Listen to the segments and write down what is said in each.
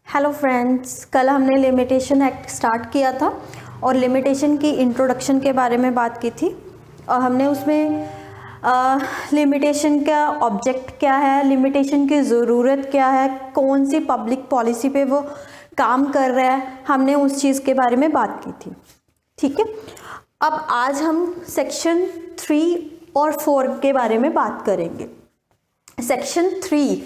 Hello friends, कल हमने limitation act start किया था और लिमिटेशन की इंट्रोडक्शन के बारे में बात की थी और हमने उसमें लिमिटेशन का ऑब्जेक्ट क्या है, लिमिटेशन की ज़रूरत क्या है, कौन सी पब्लिक पॉलिसी पे वो काम कर रहा है, हमने उस चीज़ के बारे में बात की थी। ठीक है, अब आज हम सेक्शन 3 और 4 के बारे में बात करेंगे। सेक्शन 3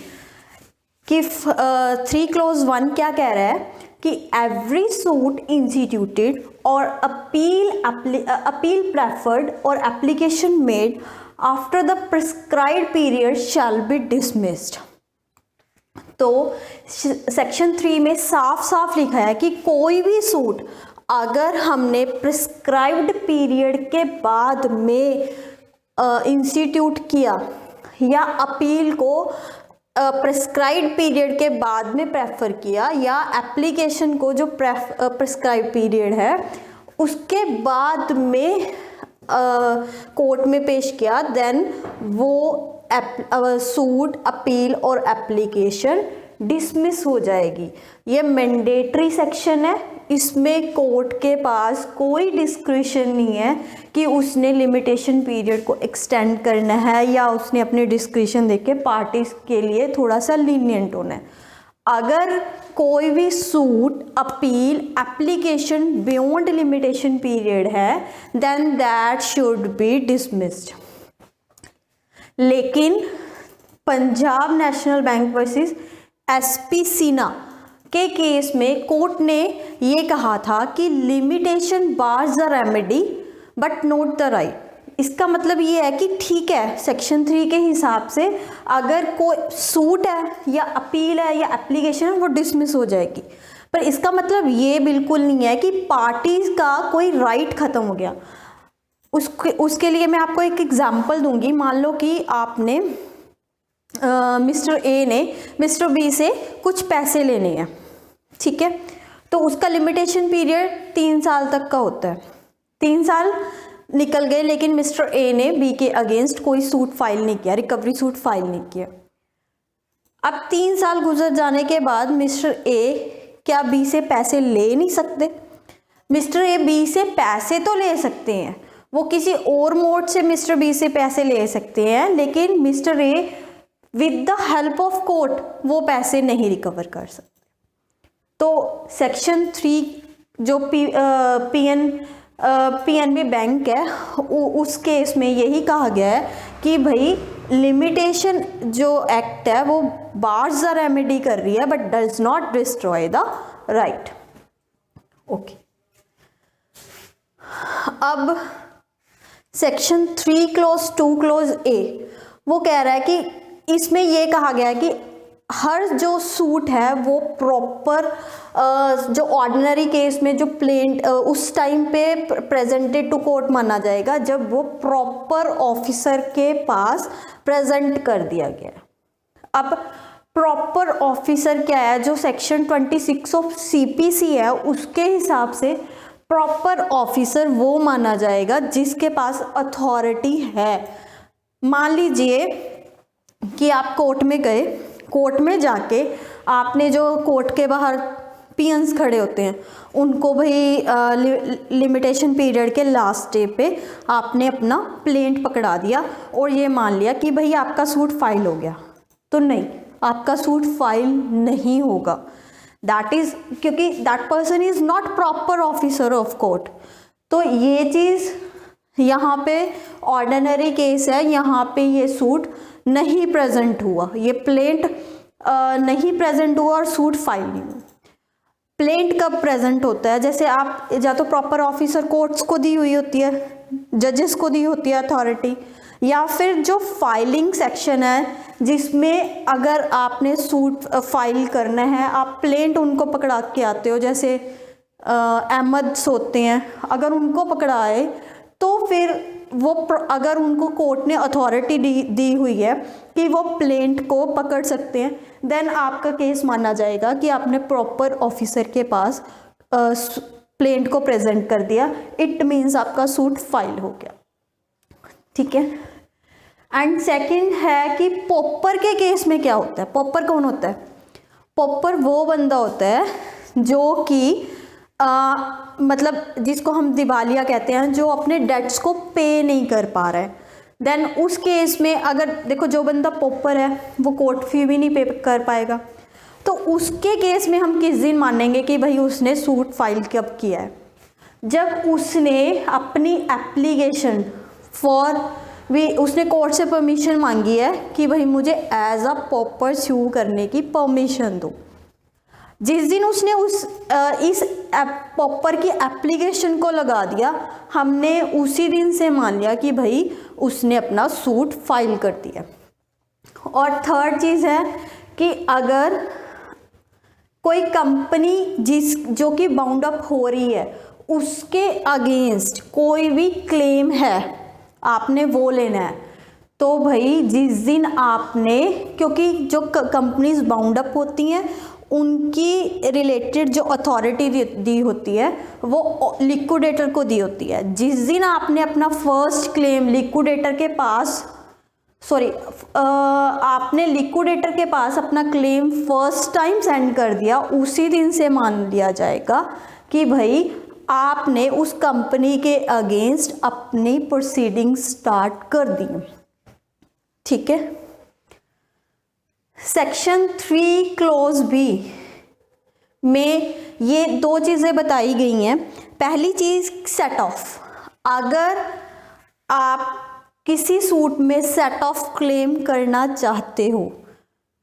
कि 3 क्लॉज 1 क्या कह रहा है कि एवरी सूट इंस्टीट्यूटेड और अपील प्रेफर्ड और application made after the prescribed period shall be dismissed. तो सेक्शन 3 में साफ साफ लिखा है कि कोई भी सूट अगर हमने प्रिस्क्राइब्ड पीरियड के बाद में इंस्टीट्यूट किया या अपील को प्रिस्क्राइब्ड पीरियड के बाद में प्रेफर किया या एप्लीकेशन को जो प्रिस्क्राइब्ड पीरियड है उसके बाद में कोर्ट में पेश किया, देन वो सूट, अपील और एप्लीकेशन डिसमिस हो जाएगी। ये मैंडेटरी सेक्शन है, इसमें कोर्ट के पास कोई डिस्क्रिशन नहीं है कि उसने लिमिटेशन पीरियड को एक्सटेंड करना है या उसने अपने डिस्क्रिशन देके पार्टीज के लिए थोड़ा सा लीनियंट होना है। अगर कोई भी suit, appeal, application beyond limitation period है then that should be dismissed. लेकिन Punjab National Bank versus SP Sinha के केस में कोर्ट ने ये कहा था कि limitation bars the remedy but not the right. इसका मतलब ये है कि ठीक है, सेक्शन 3 के हिसाब से अगर कोई सूट है या अपील है या एप्लीकेशन है वो डिसमिस हो जाएगी, पर इसका मतलब ये बिल्कुल नहीं है कि पार्टीज का कोई राइट खत्म हो गया। उसके लिए मैं आपको एक एग्जांपल दूंगी। मान लो कि आपने मिस्टर ए ने मिस्टर बी से कुछ पैसे लेने हैं, ठीक है, तो उसका लिमिटेशन पीरियड 3 साल तक का होता है। 3 साल निकल गए लेकिन मिस्टर ए ने बी के अगेंस्ट कोई सूट फाइल नहीं किया, रिकवरी सूट फाइल नहीं किया। अब 3 साल गुजर जाने के बाद मिस्टर ए क्या बी से पैसे ले नहीं सकते? मिस्टर ए बी से पैसे तो ले सकते हैं, वो किसी और मोड से मिस्टर बी से पैसे ले सकते हैं, लेकिन mister A with the help of court वो पैसे नहीं रिकवर कर सकते। तो सेक्शन 3 जो पीएनबी बैंक है उस केस में यही कहा गया है कि भाई लिमिटेशन जो एक्ट है वो बार्स द रेमेडी कर रही है but does not destroy the right. Okay, अब सेक्शन 3 क्लॉज 2 क्लॉज ए वो कह रहा है कि इसमें ये कहा गया है कि हर जो सूट है वो प्रॉपर जो ऑर्डिनरी केस में जो प्लेंट उस टाइम पे प्रेजेंटेड टू कोर्ट माना जाएगा जब वो प्रॉपर ऑफिसर के पास प्रेजेंट कर दिया गया। अब प्रॉपर ऑफिसर क्या है? जो सेक्शन 26 ऑफ सीपीसी है उसके हिसाब से प्रॉपर ऑफिसर वो माना जाएगा जिसके पास अथॉरिटी है। मान लीजिए कि आप कोर्ट में गए, कोर्ट में जाके आपने जो कोर्ट के बाहर पियंस खड़े होते हैं उनको भाई लिमिटेशन पीरियड के लास्ट डे पे आपने अपना प्लेंट पकड़ा दिया और ये मान लिया कि भाई आपका सूट फाइल हो गया। तो नहीं, आपका सूट फाइल नहीं होगा। दैट इज क्योंकि that person is not proper officer of court. तो ये चीज़ यहाँ पे ऑर्डिनरी केस है, यहाँ पे ये सूट नहीं प्रेजेंट हुआ, ये प्लेंट नहीं प्रेजेंट हुआ और सूट फाइल नहीं हुआ। प्लेंट कब प्रेजेंट होता है? जैसे आप या तो प्रॉपर ऑफिसर कोर्ट्स को दी हुई होती है, जजेस को दी होती है अथॉरिटी, या फिर जो फाइलिंग सेक्शन है जिसमें अगर आपने सूट फाइल करना है आप प्लेंट उनको पकड़ा के आते हो, जैसे अहमद्स होते हैं, अगर उनको पकड़ाए तो फिर वो अगर उनको कोर्ट ने अथॉरिटी दी हुई है कि वो प्लेंट को पकड़ सकते हैं देन आपका केस माना जाएगा कि आपने प्रॉपर ऑफिसर के पास प्लेंट को प्रेजेंट कर दिया। इट मीन्स आपका सूट फाइल हो गया। ठीक है, एंड सेकंड है कि पॉपर के केस में क्या होता है? पॉपर कौन होता है? पॉपर वो बंदा होता है जो कि मतलब जिसको हम दिवालिया कहते हैं, जो अपने डेट्स को पे नहीं कर पा रहा है। देन उस केस में अगर देखो जो बंदा पॉपर है वो कोर्ट फी भी नहीं पे कर पाएगा, तो उसके केस में हम किस दिन मानेंगे कि भाई उसने सूट फाइल कब किया है? जब उसने अपनी एप्लीकेशन उसने कोर्ट से परमिशन मांगी है कि भाई मुझे एज अ पॉपर सू करने की परमिशन दो। जिस दिन उसने इस पॉपर की एप्लीकेशन को लगा दिया, हमने उसी दिन से मान लिया कि भाई उसने अपना सूट फाइल कर दिया। और थर्ड चीज़ है कि अगर कोई कंपनी जो कि बाउंड अप हो रही है, उसके अगेंस्ट कोई भी क्लेम है, आपने वो लेना है, तो भाई जिस दिन आपने, क्योंकि जो कंपनीज बाउंड अप होती हैं उनकी रिलेटेड जो अथॉरिटी दी होती है वो लिक्विडेटर को दी होती है। जिस दिन आपने अपना फर्स्ट क्लेम लिक्विडेटर के पास आपने लिक्विडेटर के पास अपना क्लेम फर्स्ट टाइम सेंड कर दिया, उसी दिन से मान लिया जाएगा कि भाई आपने उस कंपनी के अगेंस्ट अपनी प्रोसीडिंग स्टार्ट कर दी। ठीक है। सेक्शन 3 क्लोज बी में ये दो चीज़ें बताई गई हैं। पहली चीज़ सेट ऑफ, अगर आप किसी सूट में सेट ऑफ क्लेम करना चाहते हो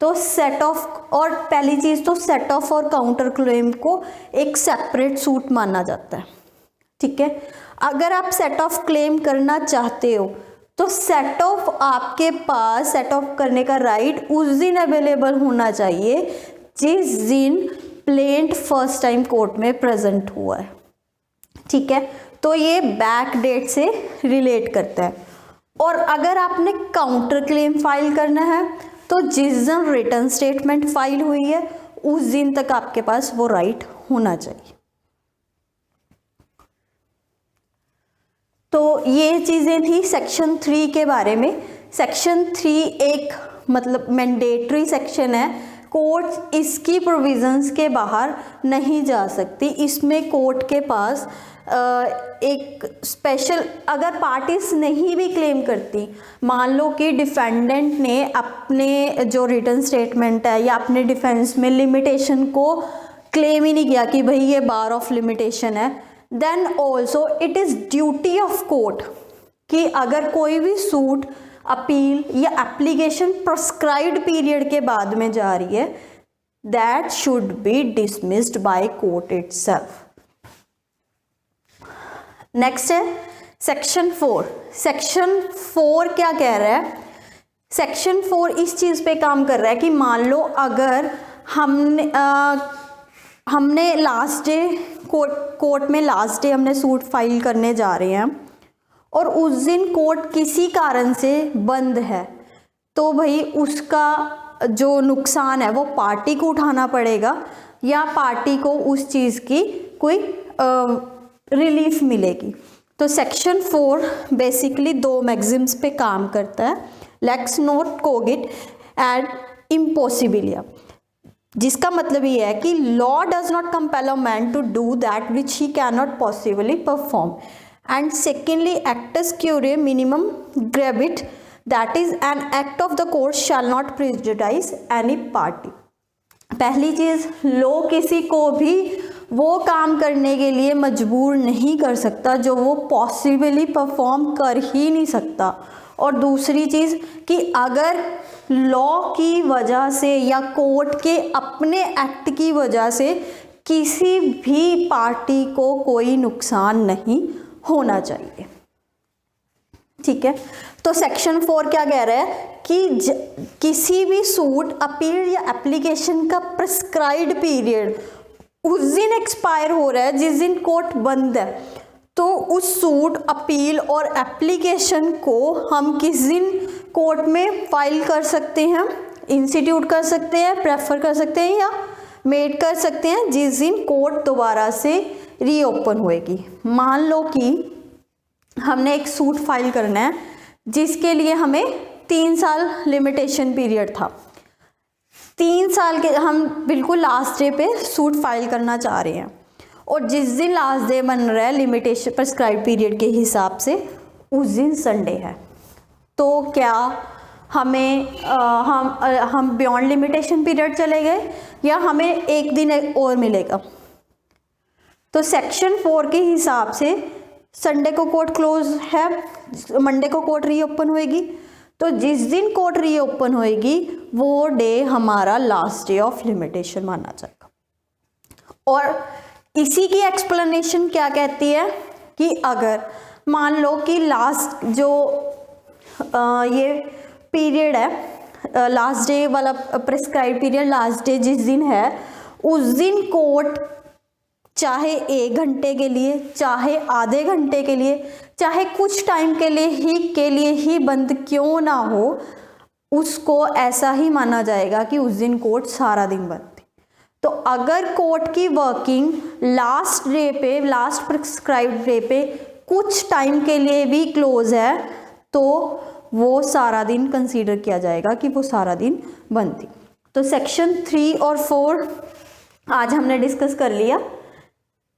तो सेट ऑफ, और पहली चीज़ तो सेट ऑफ और काउंटर क्लेम को एक सेपरेट सूट माना जाता है। ठीक है। अगर आप सेट ऑफ क्लेम करना चाहते हो तो सेट ऑफ आपके पास सेट ऑफ करने का राइट उस दिन अवेलेबल होना चाहिए जिस दिन प्लेंट फर्स्ट टाइम कोर्ट में प्रेजेंट हुआ है। ठीक है। तो ये बैक डेट से रिलेट करता है। और अगर आपने काउंटर क्लेम फाइल करना है तो जिस दिन रिटर्न स्टेटमेंट फाइल हुई है उस दिन तक आपके पास वो राइट होना चाहिए। तो ये चीज़ें थी सेक्शन 3 के बारे में। सेक्शन 3 एक मतलब मैंडेटरी सेक्शन है, कोर्ट इसकी प्रोविजंस के बाहर नहीं जा सकती। इसमें कोर्ट के पास एक स्पेशल, अगर पार्टीज नहीं भी क्लेम करती, मान लो कि डिफेंडेंट ने अपने जो रिटर्न स्टेटमेंट है या अपने डिफेंस में लिमिटेशन को क्लेम ही नहीं किया कि भाई ये बार ऑफ लिमिटेशन है, then also it is duty of court कि अगर कोई भी सूट अपील या एप्लीकेशन प्रिस्क्राइब्ड पीरियड के बाद में जा रही है, that should be dismissed by court itself. Next है सेक्शन 4। सेक्शन 4 क्या कह रहा है? सेक्शन 4 इस चीज़ पे काम कर रहा है कि मान लो अगर हमने लास्ट डे कोर्ट में लास्ट डे हमने सूट फाइल करने जा रहे हैं और उस दिन कोर्ट किसी कारण से बंद है, तो भाई उसका जो नुकसान है वो पार्टी को उठाना पड़ेगा या पार्टी को उस चीज़ की कोई रिलीफ मिलेगी। तो सेक्शन 4 बेसिकली दो मैक्सिम्स पे काम करता है, लेक्स नॉट कोगिट एंड इम्पॉसिबिलिया, जिसका मतलब ये है कि law does not compel a man to do that which he can not possibly perform, and secondly acts क्यूरे minimum ग्रेविट that is an act of the court shall not prejudice any party. पहली चीज़, law किसी को भी वो काम करने के लिए मजबूर नहीं कर सकता जो वो पॉसिबली परफॉर्म कर ही नहीं सकता। और दूसरी चीज़ कि अगर लॉ की वजह से या कोर्ट के अपने एक्ट की वजह से किसी भी पार्टी को कोई नुकसान नहीं होना चाहिए। ठीक है। तो सेक्शन 4 क्या कह रहा है कि किसी भी सूट, अपील या एप्लीकेशन का प्रिस्क्राइब्ड पीरियड उस दिन एक्सपायर हो रहा है जिस दिन कोर्ट बंद है, तो उस सूट, अपील और एप्लीकेशन को हम किस दिन कोर्ट में फाइल कर सकते हैं? इंस्टीट्यूट कर सकते हैं, प्रेफर कर सकते हैं या मेड कर सकते हैं जिस दिन कोर्ट दोबारा से रीओपन होएगी। मान लो कि हमने एक सूट फाइल करना है जिसके लिए हमें 3 साल लिमिटेशन पीरियड था। 3 साल के हम बिल्कुल लास्ट डे पे सूट फाइल करना चाह रहे हैं और जिस दिन लास्ट डे बन रहा है लिमिटेशन प्रिस्क्राइब पीरियड के हिसाब से उस दिन संडे है, तो क्या हमें हम बियॉन्ड लिमिटेशन पीरियड चले गए या हमें एक दिन और मिलेगा? तो सेक्शन 4 के हिसाब से संडे को कोर्ट क्लोज है, मंडे को कोर्ट रीओपन होएगी, तो जिस दिन कोर्ट रीओपन होएगी वो डे हमारा लास्ट डे ऑफ लिमिटेशन माना जाएगा। और इसी की एक्सप्लेनेशन क्या कहती है कि अगर मान लो कि लास्ट जो ये पीरियड है लास्ट डे वाला प्रिस्क्राइब पीरियड लास्ट डे जिस दिन है उस दिन कोर्ट चाहे 1 घंटे के लिए, चाहे आधे घंटे के लिए, चाहे कुछ टाइम के लिए ही बंद क्यों ना हो, उसको ऐसा ही माना जाएगा कि उस दिन कोर्ट सारा दिन बंद थी। तो अगर कोर्ट की वर्किंग लास्ट डे पे, लास्ट प्रिस्क्राइब्ड डे पे कुछ टाइम के लिए भी क्लोज है तो वो सारा दिन कंसीडर किया जाएगा कि वो सारा दिन बंद थी। तो सेक्शन 3 और 4 आज हमने डिस्कस कर लिया।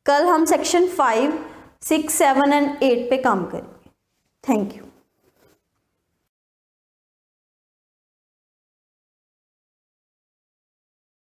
कल हम सेक्शन 5, 6, 7 एंड 8 पे काम करेंगे। Thank you.